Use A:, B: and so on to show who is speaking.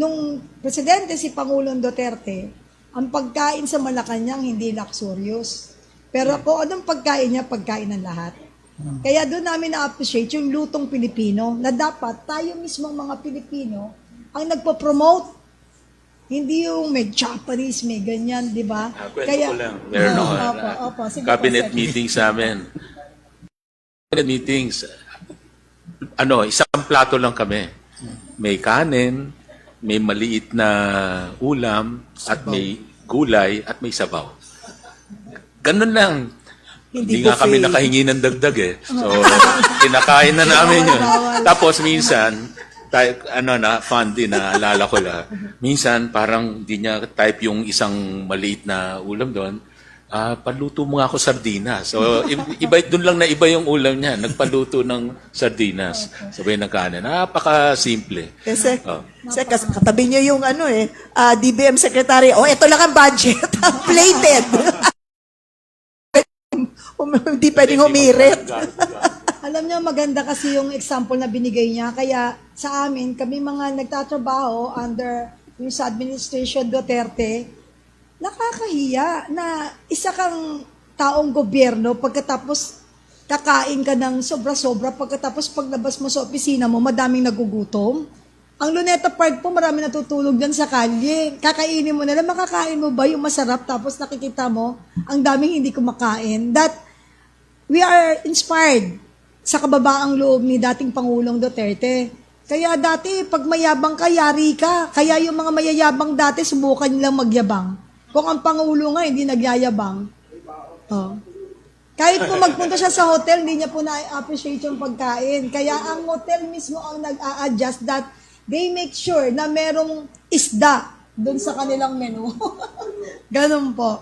A: nung presidente si Pangulong Duterte, ang pagkain sa Malacanang hindi luxurious. Pero kung anong pagkain niya, pagkain ng lahat. Kaya doon namin na-appreciate yung lutong Pilipino na dapat tayo mismong mga Pilipino ang nagpo-promote. Hindi yung may Japanese, may ganyan, di ba?
B: Kwento ko lang. Meron ako cabinet meetings namin. Cabinet meetings, isang plato lang kami. May kanin, may maliit na ulam, at may gulay, at may sabaw. Ganun lang. Hindi nga kami nakahingi ng dagdag eh. So, kinakain na namin yun. Tapos minsan, fun din, naalala ko lang. Minsan, parang di niya type yung isang maliit na ulam doon. Paluto mo nga ako sardinas. So, doon lang na iba yung ulam niya. Nagpaluto ng sardinas. Sabay ng kanin. Napaka-simple.
C: Kasi, katabi niyo yung DBM Secretary. Ito lang ang budget. Plated. Hindi pwedeng humirit.
A: Alam niyo, maganda kasi yung example na binigay niya. Kaya sa amin, kami mga nagtatrabaho under yung sa administration Duterte, nakakahiya na isa kang taong gobyerno pagkatapos kakain ka ng sobra-sobra, pagkatapos paglabas mo sa opisina mo, madaming nagugutom. Ang Luneta Park po, marami natutulog dyan sa kalye. Kakainin mo nila, makakain mo ba yung masarap, tapos nakikita mo, ang daming hindi kumakain. That we are inspired sa kababaang loob ni dating Pangulong Duterte. Kaya dati, pag mayabang ka, yari ka. Kaya yung mga mayayabang dati, subukan nilang magyabang. Kung ang Pangulo nga, hindi nagyayabang. Kahit po magpunta siya sa hotel, hindi niya po na-appreciate yung pagkain. Kaya ang hotel mismo ang nag-a-adjust that they make sure na merong isda doon sa kanilang menu. Ganun po.